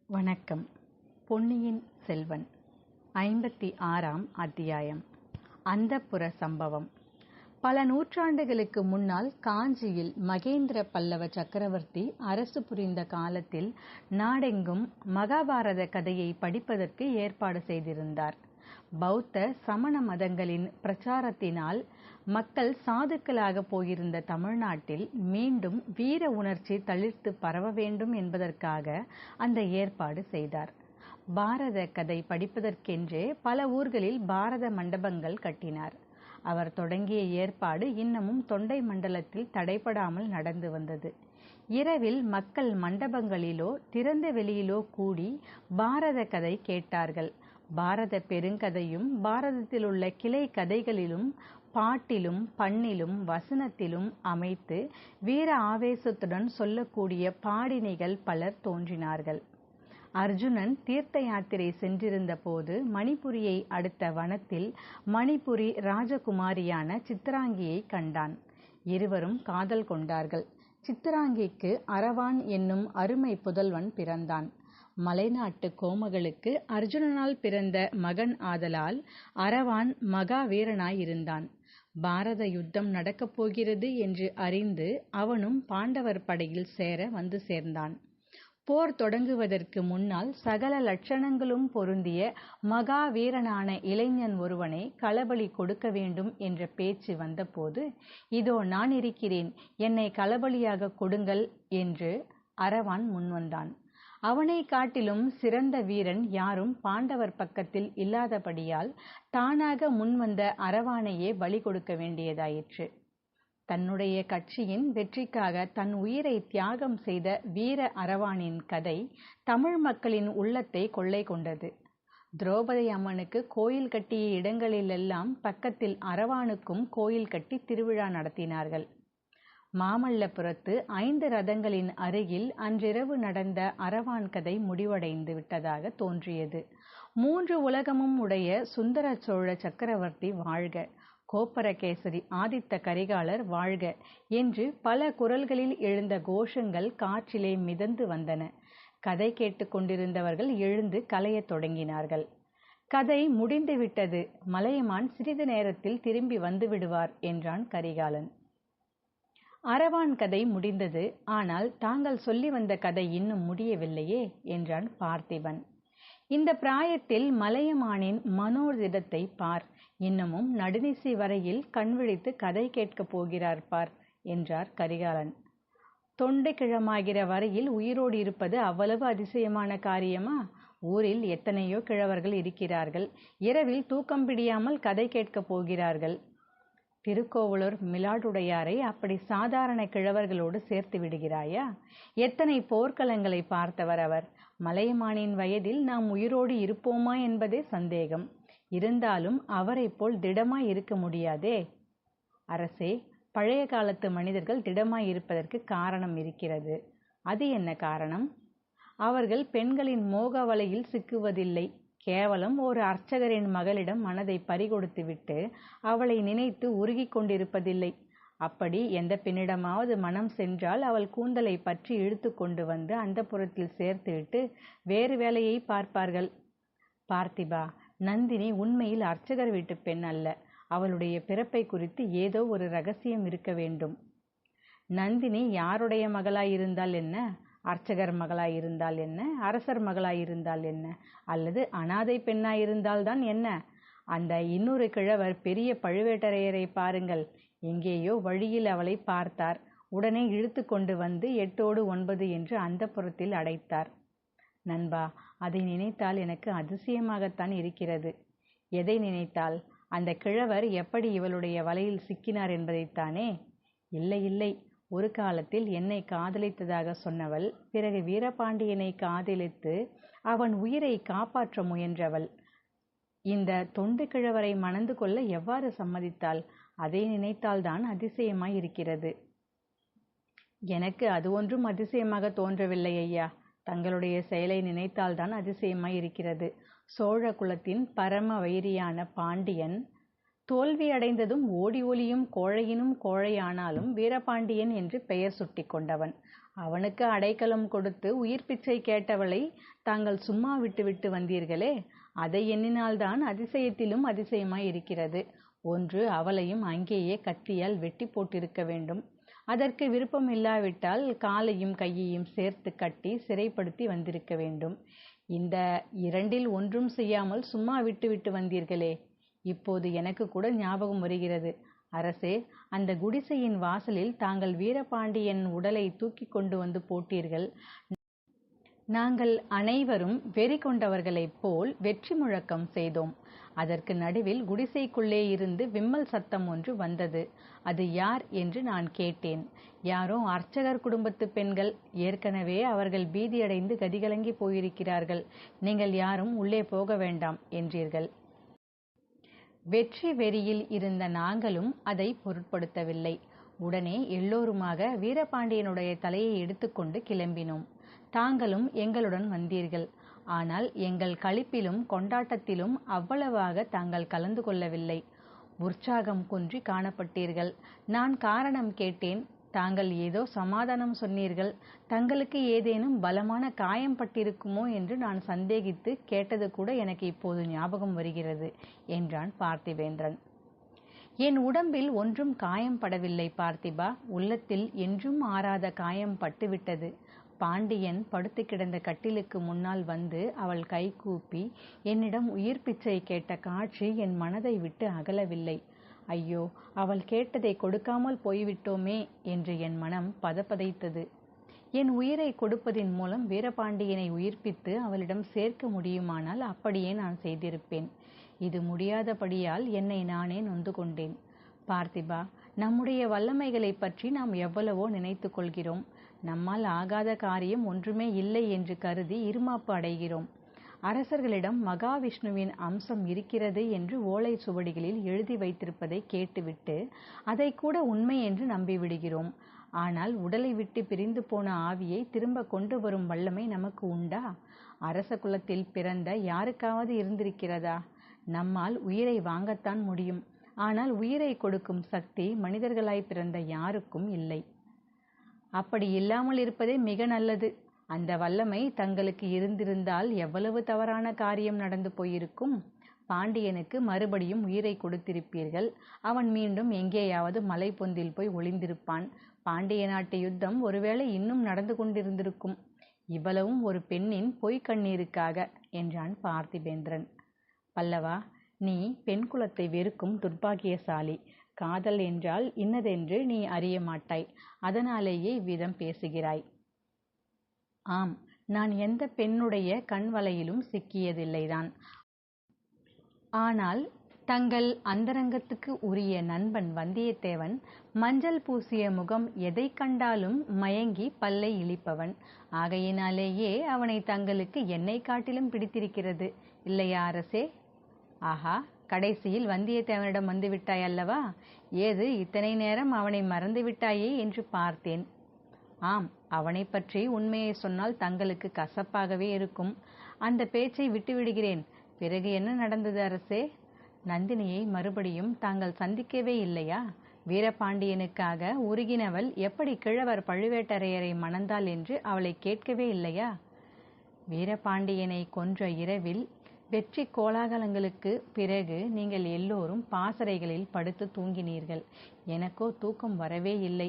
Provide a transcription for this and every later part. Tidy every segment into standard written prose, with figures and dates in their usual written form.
வணக்கம். பொன்னியின் செல்வன் 56ஆம் அத்தியாயம். அந்தப்புர சம்பவம். பல நூற்றாண்டுகளுக்கு முன்னால் காஞ்சியில் மகேந்திர பல்லவ சக்கரவர்த்தி அரசு புரிந்த காலத்தில் நாடெங்கும் மகாபாரத கதையை படிப்பதற்கு ஏற்பாடு செய்திருந்தார். பௌத்த சமண மதங்களின் பிரச்சாரத்தினால் மக்கள் சாதுக்களாக போயிருந்த தமிழ்நாட்டில் மீண்டும் வீர உணர்ச்சி தளிர்த்து பரவ வேண்டும் என்பதற்காக அந்த ஏற்பாடு செய்தார். பாரத கதை படிப்பதற்கென்றே பல ஊர்களில் பாரத மண்டபங்கள் கட்டினார். அவர் தொடங்கிய ஏற்பாடு இன்னமும் தொண்டை மண்டலத்தில் தடைபடாமல் நடந்து வந்தது. இரவில் மக்கள் மண்டபங்களிலோ திறந்த வெளியிலோ கூடி பாரத கதை கேட்டார்கள். பாரத பெருங்கதையும் பாரதத்தில் உள்ள கிளை கதைகளிலும் பாட்டிலும் பண்ணிலும் வசனத்திலும் அமைத்து வீர ஆவேசத்துடன் சொல்லக்கூடிய பாடினிகள் பலர் தோன்றினார்கள். அர்ஜுனன் தீர்த்த யாத்திரை சென்றிருந்த போது மணிபுரியை அடுத்த வனத்தில் மணிபுரி ராஜகுமாரியான சித்திராங்கியை கண்டான். இருவரும் காதல் கொண்டார்கள். சித்திராங்கிக்கு அரவான் என்னும் அருமை புதல்வன் பிறந்தான். மலைநாட்டு கோமகளுக்கு அர்ஜுனனால் பிறந்த மகன் ஆதலால் அரவான் மகா வீரனாயிருந்தான். பாரத யுத்தம் நடக்கப் போகிறது என்று அறிந்து அவனும் பாண்டவர் படையில் சேர வந்து சேர்ந்தான். போர் தொடங்குவதற்கு முன்னால் சகல லட்சணங்களும் பொருந்திய மகா வீரனான இளைஞன் ஒருவனை களபலி கொடுக்க வேண்டும் என்ற பேச்சு வந்தபோது, இதோ நான் இருக்கிறேன், என்னை களபலியாக கொடுங்கள் என்று அரவான் முன்வந்தான். அவனை காட்டிலும் சிறந்த வீரன் யாரும் பாண்டவர் பக்கத்தில் இல்லாதபடியால் தானாக முன்வந்த அரவானையே பலி கொடுக்க வேண்டியதாயிற்று. தன்னுடைய கட்சியின் வெற்றிக்காக தன் உயிரை தியாகம் செய்த வீர அரவானின் கதை தமிழ் மக்களின் உள்ளத்தை கொள்ளை கொண்டது. திரௌபதி அம்மனுக்கு கோயில் கட்டிய இடங்களிலெல்லாம் பக்கத்தில் அரவானுக்கும் கோயில் கட்டி திருவிழா நடத்தினார்கள். மாமல்லபுரத்து 5 ரதங்களின் அருகில் அன்றிரவு நடந்த அரவான் கதை முடிவடைந்து விட்டதாக தோன்றியது. 3 உலகமும் உடைய சுந்தர சோழ சக்கரவர்த்தி வாழ்க, கோப்பரகேசரி ஆதித்த கரிகாலர் வாழ்க என்று பல குரல்களில் எழுந்த கோஷங்கள் காற்றிலே மிதந்து வந்தன. கதை கேட்டு கொண்டிருந்தவர்கள் எழுந்து கலையத் தொடங்கினார்கள். கதை முடிந்துவிட்டது, மலையமான் சிறிது நேரத்தில் திரும்பி வந்து விடுவார் என்றான் கரிகாலன். அரவான் கதை முடிந்தது, ஆனால் தாங்கள் சொல்லி வந்த கதை இன்னும் முடியவில்லையே என்றான் பார்த்திபன். இந்த பிராயத்தில் மலையமானின் மனோதிடத்தை பார், இன்னமும் நடுநிசி வரையில் கண்விழித்து கதை கேட்கப் போகிறார் பார் என்றார் கரிகாலன். தொண்டை கிழமாகிற வரையில் உயிரோடு இருப்பது அவ்வளவு அதிசயமான காரியமா? ஊரில் எத்தனையோ கிழவர்கள் இருக்கிறார்கள், இரவில் தூக்கம் பிடியாமல் கதை கேட்கப் போகிறார்கள். திருக்கோவலூர் மிலாடுடையாரை அப்படி சாதாரண கிழவர்களோடு சேர்த்து விடுகிறாயா? எத்தனை போர்க்களங்களை பார்த்தவர் அவர். மலையமானின் வயதில் நாம் உயிரோடு இருப்போமா என்பதே சந்தேகம். இருந்தாலும் அவரை போல் திடமாய் இருக்க முடியாதே. அரசே, பழைய காலத்து மனிதர்கள் திடமாய் இருப்பதற்கு காரணம் இருக்கிறது. அது என்ன காரணம்? அவர்கள் பெண்களின் மோக வலையில் சிக்குவதில்லை. கேவலம் ஒரு அர்ச்சகரின் மகளிடம் மனதை பறிகொடுத்து விட்டு அவளை நினைத்து உருகி கொண்டிருப்பதில்லை. அப்படி எந்த பெண்ணிடமாவது மனம் சென்றால் அவள் கூந்தலை பற்றி இழுத்து கொண்டு வந்து அந்தப்புரத்தில் சேர்த்துவிட்டு வேறு வேலையை பார்ப்பார்கள். பார்த்திபா, நந்தினி உண்மையில் அர்ச்சகர் வீட்டு பெண் அல்ல. அவளுடைய பிறப்பை குறித்து ஏதோ ஒரு ரகசியம் இருக்க வேண்டும். நந்தினி யாருடைய மகளாயிருந்தால் என்ன? அர்ச்சகர் மகளாயிருந்தால் என்ன? அரசர் மகளாயிருந்தால் என்ன? அல்லது அனாதை பெண்ணாயிருந்தால்தான் என்ன? அந்த இன்னொரு கிழவர் பெரிய பழுவேட்டரையரை பாருங்கள். எங்கேயோ வழியில் அவளை பார்த்தார். உடனே இழுத்து கொண்டு வந்து 8ஓடு 9 என்று அந்தப்புரத்தில் அடைத்தார். நண்பா, அதை நினைத்தால் எனக்கு அதிசயமாகத்தான் இருக்கிறது. எதை நினைத்தால்? அந்த கிழவர் எப்படி இவளுடைய வலையில் சிக்கினார் என்பதைத்தானே? இல்லை இல்லை, ஒரு காலத்தில் என்னை காதலித்ததாக சொன்னவள், பிறகு வீரபாண்டியனை காதலித்து அவன் உயிரை காப்பாற்ற முயன்றவள் இந்த தொண்டு கிழவரை மணந்து கொள்ள எவ்வாறு சம்மதித்தாள்? அதை நினைத்தால்தான் அதிசயமாய் இருக்கிறது. எனக்கு அது ஒன்றும் அதிசயமாக தோன்றவில்லை ஐயா. தங்களுடைய செயலை நினைத்தால்தான் அதிசயமாய் இருக்கிறது. சோழ குலத்தின் பரம வைரியான பாண்டியன் தோல்வி அடைந்ததும் ஓடி ஒளியும் கோழையினும் கோழையானாலும் வீரபாண்டியன் என்று பெயர் சுட்டி கொண்டவன். அவனுக்கு அடைக்கலம் கொடுத்து உயிர் பிச்சை கேட்டவளை தாங்கள் சும்மா விட்டு வந்தீர்களே, அதை எண்ணினால்தான் அதிசயத்திலும் அதிசயமாய் இருக்கிறது. ஒன்று, அவளையும் அங்கேயே கத்தியால் வெட்டி போட்டிருக்க வேண்டும். அதற்கு விருப்பம் இல்லாவிட்டால் காலையும் கையையும் சேர்த்து கட்டி சிறைப்படுத்தி வந்திருக்க வேண்டும். இந்த இரண்டில் ஒன்றும் செய்யாமல் சும்மா விட்டு வந்தீர்களே. இப்போது எனக்கு கூட ஞாபகம் வருகிறது. அரசே, அந்த குடிசையின் வாசலில் தாங்கள் வீரபாண்டியன் உடலை தூக்கி கொண்டு வந்து போட்டீர்கள். நாங்கள் அனைவரும் வெறி கொண்டவர்களைப் போல் வெற்றி முழக்கம் செய்தோம். அதற்கு நடுவில் குடிசைக்குள்ளே இருந்து விம்மல் சத்தம் ஒன்று வந்தது. அது யார் என்று நான் கேட்டேன். யாரோ அர்ச்சகர் குடும்பத்து பெண்கள். ஏற்கனவே அவர்கள் பீதியடைந்து கதிகலங்கி போயிருக்கிறார்கள். நீங்கள் யாரும் உள்ளே போக வேண்டாம் என்றீர்கள். வெற்றி வெறியில் இருந்த நாங்களும் அதை பொருட்படுத்தவில்லை. உடனே எல்லோருமாக வீரபாண்டியனுடைய தலையை எடுத்துக்கொண்டு கிளம்பினோம். தாங்களும் எங்களுடன் வந்தீர்கள். ஆனால் எங்கள் களிப்பிலும் கொண்டாட்டத்திலும் அவ்வளவாக தாங்கள் கலந்து கொள்ளவில்லை. உற்சாகம் குன்றி காணப்பட்டீர்கள். நான் காரணம் கேட்டேன். தாங்கள் ஏதோ சமாதானம் சொன்னீர்கள். தங்களுக்கு ஏதேனும் பலமான காயம் பட்டிருக்குமோ என்று நான் சந்தேகித்து கேட்டது கூட எனக்கு இப்போது ஞாபகம் வருகிறது என்றான் பார்த்திபேந்திரன். என் உடம்பில் ஒன்றும் காயம் படவில்லை பார்த்திபா. உள்ளத்தில் என்றும் ஆறாத காயம் பட்டுவிட்டது. பாண்டியன் படுத்து கிடந்த கட்டிலுக்கு முன்னால் வந்து அவள் கைகூப்பி என்னிடம் உயிர் பிச்சை கேட்ட காட்சி என் மனதை விட்டு அகலவில்லை. ஐயோ, அவள் கேட்டதை கொடுக்காமல் போய்விட்டோமே என்று என் மனம் பதபதைத்தது. என் உயிரை கொடுப்பதின் மூலம் வீரபாண்டியனை உயிர்ப்பித்து அவளிடம் சேர்க்க முடியுமானால் அப்படியே நான் செய்திருப்பேன். இது முடியாதபடியால் என்னை நானே நொந்து கொண்டேன். பார்த்திபா, நம்முடைய வல்லமைகளை பற்றி நாம் எவ்வளவோ நினைத்து கொள்கிறோம். நம்மால் ஆகாத காரியம் ஒன்றுமே இல்லை என்று கருதி இருமாப்பு அடைகிறோம். அரசர்களிடம் மகாவிஷ்ணுவின் அம்சம் இருக்கிறது என்று ஓலை சுவடிகளில் எழுதி வைத்திருப்பதை கேட்டுவிட்டு அதை கூட உண்மை என்று நம்பிவிடுகிறோம். ஆனால் உடலை விட்டு பிரிந்து போன ஆவியை திரும்ப கொண்டு வரும் வல்லமை நமக்கு உண்டா? அரச குலத்தில் பிறந்த யாருக்காவது இருந்திருக்கிறதா? நம்மால் உயிரை வாங்கத்தான் முடியும். ஆனால் உயிரை கொடுக்கும் சக்தி மனிதர்களாய் பிறந்த யாருக்கும் இல்லை. அப்படி இல்லாமல் இருப்பதே மிக நல்லது. அந்த வல்லமை தங்களுக்கு இருந்திருந்தால் எவ்வளவு தவறான காரியம் நடந்து போயிருக்கும். பாண்டியனுக்கு மறுபடியும் உயிரை கொடுத்திருப்பீர்கள். அவன் மீண்டும் எங்கேயாவது மலை பொந்தில் போய் ஒளிந்திருப்பான். பாண்டிய நாட்டு யுத்தம் ஒருவேளை இன்னும் நடந்து கொண்டிருந்திருக்கும். இவ்வளவும் ஒரு பெண்ணின் பொய்க்கண்ணீருக்காக என்றான் பார்த்திபேந்திரன். பல்லவா, நீ பெண் குலத்தை வெறுக்கும் துர்பாகியசாலி. காதல் என்றால் இன்னதென்று நீ அறிய மாட்டாய். அதனாலேயே இவ்விதம் பேசுகிறாய். ஆம், நான் எந்த பெண்ணுடைய கண் வலையிலும் சிக்கியதில்லைதான். ஆனால் தங்கள் அந்தரங்கத்துக்கு உரிய நண்பன் வந்தியத்தேவன் மஞ்சள் பூசிய முகம் எதை கண்டாலும் மயங்கி பல்லை இழிப்பவன். ஆகையினாலேயே அவனை தங்களுக்கு என்னை காட்டிலும் பிடித்திருக்கிறது, இல்லையா அரசே? ஆஹா, கடைசியில் வந்தியத்தேவனிடம் வந்துவிட்டாய் அல்லவா? ஏது இத்தனை நேரம் அவனை மறந்து விட்டாயே என்று பார்த்தேன். ஆம், அவனை பற்றி உண்மையை சொன்னால் தங்களுக்கு கசப்பாகவே இருக்கும். அந்த பேச்சை விட்டுவிடுகிறேன். பிறகு என்ன நடந்தது அரசே? நந்தினியை மறுபடியும் தாங்கள் சந்திக்கவே இல்லையா? வீரபாண்டியனுக்காக உருகினவள் எப்படி கிழவர் பழுவேட்டரையரை மணந்தாள் என்று அவளை கேட்கவே இல்லையா? வீரபாண்டியனை கொன்ற இரவில் வெற்றி கோலாகலங்களுக்கு பிறகு நீங்கள் எல்லோரும் பாசறைகளில் படுத்து தூங்கினீர்கள். எனக்கோ தூக்கம் வரவே இல்லை.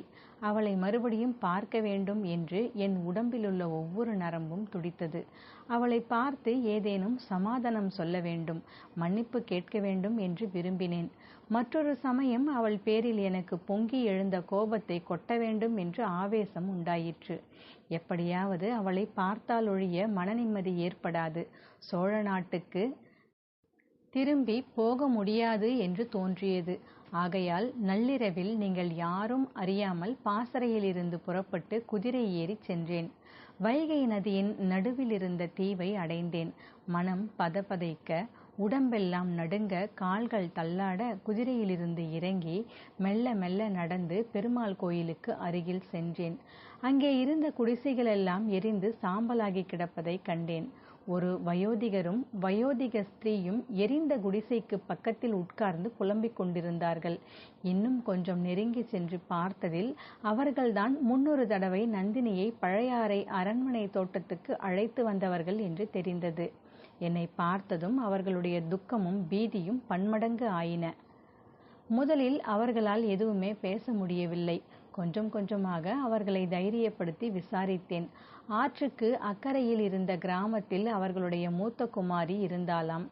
அவளை மறுபடியும் பார்க்க வேண்டும் என்று என் உடம்பிலுள்ள ஒவ்வொரு நரம்பும் துடித்தது. அவளை பார்த்து ஏதேனும் சமாதானம் சொல்ல வேண்டும், மன்னிப்பு கேட்க வேண்டும் என்று விரும்பினேன். மற்றொரு சமயம் அவள் பேரில் எனக்கு பொங்கி எழுந்த கோபத்தை கொட்ட வேண்டும் என்று ஆவேசம் உண்டாயிற்று. எப்படியாவது அவளை பார்த்தாலொழிய மன நிம்மதி ஏற்படாது. சோழ நாட்டுக்கு திரும்பி போக முடியாது என்று தோன்றியது. ஆகையால் நள்ளிரவில் நீங்கள் யாரும் அறியாமல் பாசறையிலிருந்து புறப்பட்டு குதிரை ஏறி சென்றேன். வைகை நதியின் நடுவில் இருந்த தீவை அடைந்தேன். மனம் பதபதைக்க உடம்பெல்லாம் நடுங்க, கால்கள் தள்ளாட குதிரையிலிருந்து இறங்கி மெல்ல மெல்ல நடந்து பெருமாள் கோயிலுக்கு அருகில் சென்றேன். அங்கே இருந்த குடிசைகளெல்லாம் எரிந்து சாம்பலாகி கிடப்பதை கண்டேன். ஒரு வயோதிகரும் வயோதிக ஸ்திரீயும் எரிந்த குடிசைக்கு பக்கத்தில் உட்கார்ந்து புலம்பிக் கொண்டிருந்தார்கள். இன்னும் கொஞ்சம் நெருங்கி சென்று பார்த்ததில் அவர்கள்தான் முன்னொரு தடவை நந்தினியை பழையாறை அரண்மனை தோட்டத்துக்கு அழைத்து வந்தவர்கள் என்று தெரிந்தது. என்னை பார்த்ததும் அவர்களுடைய துக்கமும் பீதியும் பன்மடங்கு ஆயின. முதலில் அவர்களால் எதுவுமே பேச முடியவில்லை. கொஞ்சம் கொஞ்சமாக அவர்களை தைரியப்படுத்தி விசாரித்தேன். ஆற்றுக்கு அக்கறையில் இருந்த கிராமத்தில் அவர்களுடைய மூத்த குமாரி இருந்தாளாம்.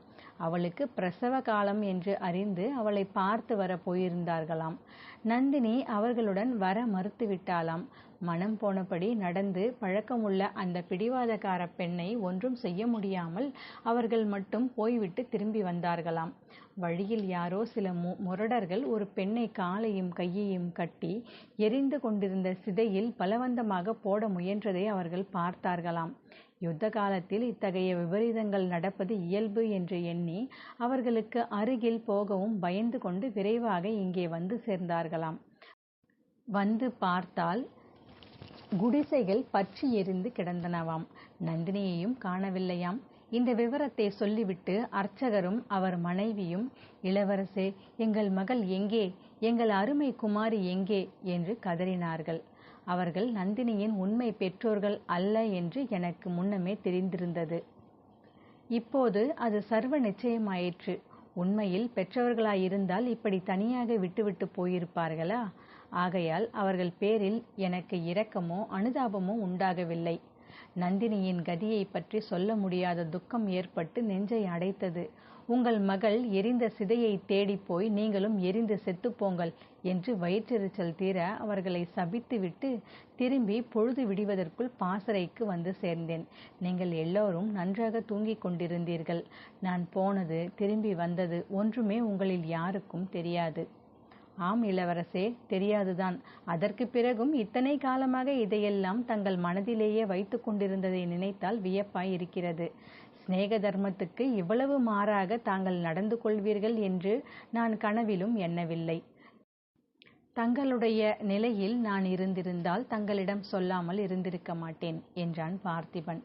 அவளுக்கு பிரசவ காலம் என்று அறிந்து அவளை பார்த்து வர போயிருந்தார்களாம். நந்தினி அவர்களுடன் வர மறுத்துவிட்டாளாம். மனம் போனபடி நடந்து பழக்கமுள்ள அந்த பிடிவாதக்கார பெண்ணை ஒன்றும் செய்ய முடியாமல் அவர்கள் மட்டும் போய்விட்டு திரும்பி வந்தார்களாம். வழியில் யாரோ சில முரடர்கள் ஒரு பெண்ணை காலையும் கையையும் கட்டி எரிந்து கொண்டிருந்த சிதையில் பலவந்தமாக போட முயன்றதை அவர்கள் பார்த்தார்களாம். யுத்த காலத்தில் இத்தகைய விபரீதங்கள் நடப்பது இயல்பு என்று எண்ணி அவர்களுக்கு அருகில் போகவும் பயந்து கொண்டு விரைவாக இங்கே வந்து சேர்ந்தார்களாம். வந்து பார்த்தால் குடிசைகள் பற்றி எரிந்து கிடந்தனவாம். நந்தினியையும் காணவில்லையாம். இந்த விவரத்தை சொல்லிவிட்டு அர்ச்சகரும் அவர் மனைவியும், இளவரசே, எங்கள் மகள் எங்கே, எங்கள் அருமை குமாரி எங்கே என்று கதறினார்கள். அவர்கள் நந்தினியின் உண்மை பெற்றோர்கள் அல்ல என்று எனக்கு முன்னமே தெரிந்திருந்தது. இப்போது அது சர்வ நிச்சயமாயிற்று. உண்மையில் பெற்றவர்களாயிருந்தால் இப்படி தனியாக விட்டுவிட்டு போயிருப்பார்களா? ஆகையால் அவர்கள் பேரில் எனக்கு இரக்கமோ அனுதாபமோ உண்டாகவில்லை. நந்தினியின் கதியை பற்றி சொல்ல முடியாத துக்கம் ஏற்பட்டு நெஞ்சை அடைத்தது. உங்கள் மகள் எரிந்த சிதையை தேடிப்போய் நீங்களும் எரிந்து செத்துப்போங்கள் என்று வயிற்றெரிச்சல் தீர அவர்களை சபித்துவிட்டு திரும்பி பொழுது விடிவதற்குள் பாசறைக்கு வந்து சேர்ந்தேன். நீங்கள் எல்லோரும் நன்றாக தூங்கிக் கொண்டிருந்தீர்கள். நான் போனது, திரும்பி வந்தது ஒன்றுமே உங்களில் யாருக்கும் தெரியாது. ஆம் இளவரசே, தெரியாதுதான். அதற்கு பிறகும் இத்தனை காலமாக இதையெல்லாம் தங்கள் மனதிலேயே வைத்து கொண்டிருந்ததை நினைத்தால் வியப்பாய் இருக்கிறது. சிநேக தர்மத்துக்கு இவ்வளவு மாறாக தாங்கள் நடந்து கொள்வீர்கள் என்று நான் கனவிலும் எண்ணவில்லை. தங்களுடைய நிலையில் நான் இருந்திருந்தால் தங்களிடம் சொல்லாமல் இருந்திருக்க மாட்டேன் என்றான் பார்த்திபன்.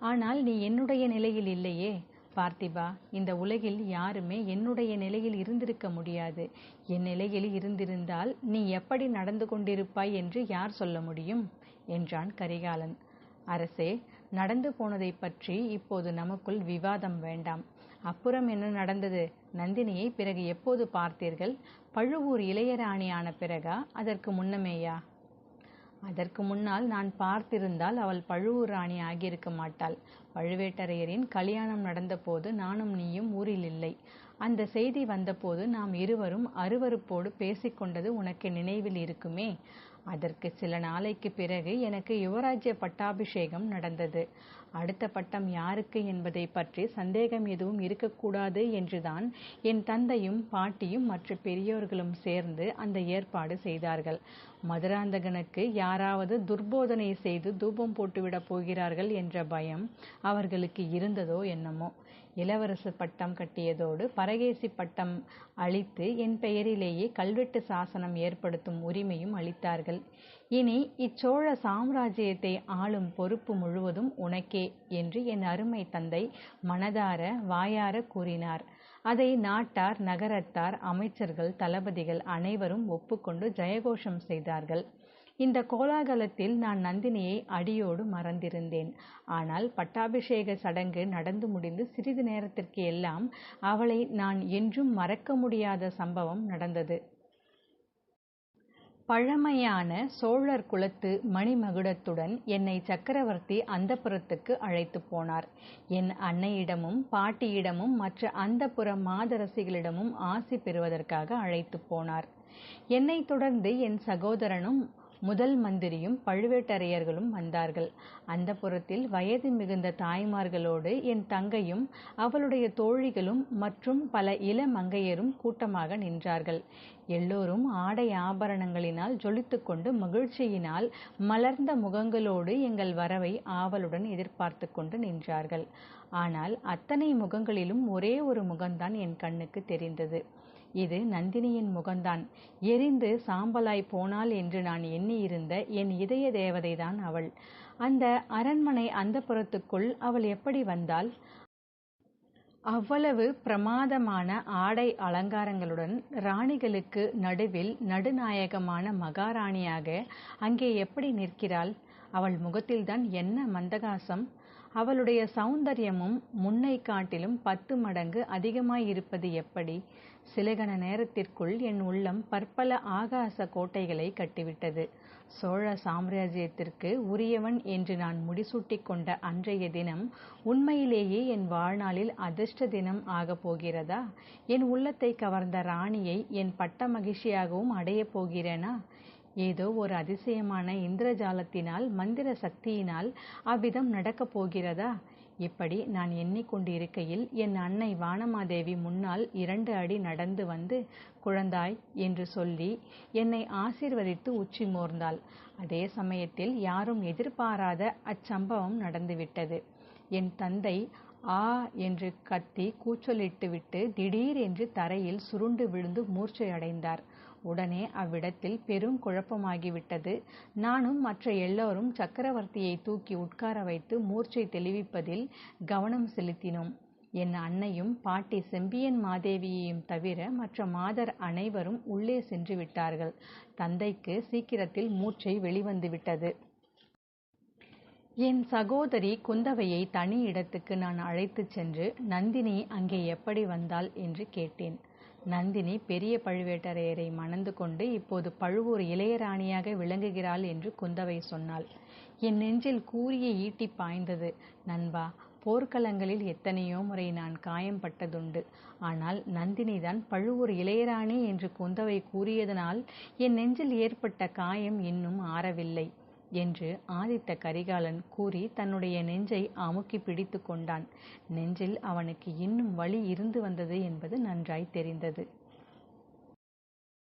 ஆனால் நீ என்னுடைய நிலையில் இல்லையே பார்த்திபா. இந்த உலகில் யாருமே என்னுடைய நிலையில் இருந்திருக்க முடியாது. என் நிலையில் இருந்திருந்தால் நீ எப்படி நடந்து கொண்டிருப்பாய் என்று யார் சொல்ல முடியும் என்றான் கரிகாலன். அரசே, நடந்து போனதை பற்றி இப்போது நமக்குள் விவாதம் வேண்டாம். அப்புறம் என்ன நடந்தது? நந்தினியை பிறகு எப்போது பார்த்தீர்கள்? பழுவூர் இளையராணி ஆன பிறகா, அதற்கு முன்னமேயா? அதற்கு முன்னால் நான் பார்த்திருந்தால் அவள் பழுவூர் ராணி ஆகியிருக்க மாட்டாள். பழுவேட்டரையரின் கல்யாணம் நடந்தபோது நானும் நீயும் ஊரில் இல்லை. அந்த செய்தி வந்தபோது நாம் இருவரும் அருவருப்போடு பேசிக்கொண்டது உனக்கு நினைவில் இருக்குமே. அதற்கு சில நாளைக்கு பிறகு எனக்கு யுவராஜ்ய பட்டாபிஷேகம் நடந்தது. அடுத்த பட்டம் யாருக்கு என்பதை பற்றி சந்தேகம் எதுவும் இருக்கக்கூடாது என்றுதான் என் தந்தையும் பாட்டியும் மற்ற பெரியோர்களும் சேர்ந்து அந்த ஏற்பாடு செய்தார்கள். மதுராந்தகனுக்கு யாராவது துர்போதனை செய்து தூபம் போட்டுவிடப் போகிறார்கள் என்ற பயம் அவர்களுக்கு இருந்ததோ என்னமோ. இளவரசு பட்டம் கட்டியதோடு பரகேசி பட்டம் அளித்து என் பெயரிலேயே கல்வெட்டு சாசனம் ஏற்படுத்தும் உரிமையும் அளித்தார்கள். இனி இச்சோழ சாம்ராஜ்யத்தை ஆளும் பொறுப்பு முழுவதும் உனக்கே என்று என் அருமை தந்தை மனதார வாயார கூறினார். அதை நாட்டார், நகரத்தார், அமைச்சர்கள், தளபதிகள் அனைவரும் ஒப்புக்கொண்டு ஜெயகோஷம் செய்தார்கள். இந்த கோலாகலத்தில் நான் நந்தினியை அடியோடு மறந்திருந்தேன். ஆனால் பட்டாபிஷேக சடங்கு நடந்து முடிந்து சிறிது நேரத்திற்கு எல்லாம் அவளை நான் என்றும் மறக்க முடியாத சம்பவம் நடந்தது. பழமையான சோழர் குலத்து மணிமகுடத்துடன் என்னை சக்கரவர்த்தி அந்தப்புரத்துக்கு அழைத்து போனார். என் அன்னையிடமும் பாட்டியிடமும் மற்ற அந்தப்புர மாதரசிகளிடமும் ஆசி பெறுவதற்காக அழைத்து போனார். என்னை தொடர்ந்து என் சகோதரனும் முதல் மந்திரியும் பழுவேட்டரையர்களும் வந்தார்கள். அந்தப்புரத்தில் வயது மிகுந்த தாய்மார்களோடு என் தங்கையும் அவளுடைய தோழிகளும் மற்றும் பல இளமங்கையரும் கூட்டமாக நின்றார்கள். எல்லோரும் ஆடை ஆபரணங்களினால் ஜொலித்துக்கொண்டு மகிழ்ச்சியினால் மலர்ந்த முகங்களோடு எங்கள் வரவை ஆவலுடன் எதிர்பார்த்து கொண்டு நின்றார்கள். ஆனால் அத்தனை முகங்களிலும் ஒரே ஒரு முகம்தான் என் கண்ணுக்கு தெரிந்தது. இது நந்தினியின் முகம்தான். எரிந்து சாம்பலாய் போனாள் என்று நான் எண்ணியிருந்த என் இதய தேவதைதான் அவள். அந்த அரண்மனை அந்தப்புரத்துக்குள் அவள் எப்படி வந்தாள்? அவ்வளவு பிரமாதமான ஆடை அலங்காரங்களுடன் ராணிகளுக்கு நடுவில் நடுநாயகமான மகாராணியாக அங்கே எப்படி நிற்கிறாள்? அவள் முகத்தில்தான் என்ன மந்தகாசம்! அவளுடைய சௌந்தரியமும் முன்னை காட்டிலும் 10 மடங்கு அதிகமாயிருப்பது எப்படி? சில கண நேரத்திற்குள் என் உள்ளம் பற்பல ஆகாச கோட்டைகளை கட்டிவிட்டது. சோழ சாம்ராஜ்யத்திற்கு உரியவன் என்று நான் முடிசூட்டி கொண்ட அன்றைய தினம் உண்மையிலேயே என் வாழ்நாளில் அதிர்ஷ்ட தினம் ஆகப் போகிறதா? என் உள்ளத்தை கவர்ந்த ராணியை என் பட்ட மகிழ்ச்சியாகவும் அடையப் போகிறேனா? ஏதோ ஒரு அதிசயமான இந்திரஜாலத்தினால் மந்திர சக்தியினால் அவ்விதம் நடக்கப் போகிறதா? இப்படி நான் எண்ணிக்கொண்டிருக்கையில் என் அன்னை வானமாதேவி முன்னால் 2 அடி நடந்து வந்து குழந்தாய் என்று சொல்லி என்னை ஆசீர்வதித்து உச்சி மோர்ந்தாள். அதே சமயத்தில் யாரும் எதிர்பாராத அச்சம்பவம் நடந்துவிட்டது. என் தந்தை ஆ என்று கத்தி கூச்சலிட்டுவிட்டு திடீர் என்று தரையில் சுருண்டு விழுந்து மூர்ச்சை அடைந்தார். உடனே அவ்விடத்தில் பெரும் குழப்பமாகிவிட்டது. நானும் மற்ற எல்லோரும் சக்கரவர்த்தியை தூக்கி உட்கார வைத்து மூர்ச்சை தெளிவிப்பதில் கவனம் செலுத்தினோம். என் அன்னையும் பாட்டி செம்பியன் மாதேவியையும் தவிர மற்ற மாதர் அனைவரும் உள்ளே சென்று விட்டார்கள். தந்தைக்கு சீக்கிரத்தில் மூர்ச்சை வெளிவந்துவிட்டது. என் சகோதரி குந்தவையை தனி இடத்துக்கு நான் அழைத்துச் சென்று நந்தினி அங்கே எப்படி வந்தாள் என்று கேட்டேன். நந்தினி பெரிய பழுவேட்டரையரை மணந்து கொண்டு இப்போது பழுவூர் இளையராணியாக விளங்குகிறாள் என்று குந்தவை சொன்னாள். என் நெஞ்சில் கூரிய ஈட்டி பாய்ந்தது. நண்பா, போர்க்களங்களில் எத்தனையோ முறை நான் காயம்பட்டதுண்டு. ஆனால் நந்தினிதான் பழுவூர் இளையராணி என்று குந்தவை கூறியதனால் என் நெஞ்சில் ஏற்பட்ட காயம் இன்னும் ஆறவில்லை என்று ஆதித்த கரிகாலன் கூறி தன்னுடைய நெஞ்சை அமுக்கி பிடித்து கொண்டான். நெஞ்சில் அவனுக்கு இன்னும் வலி இருந்து வந்தது என்பது நன்றாய் தெரிந்தது.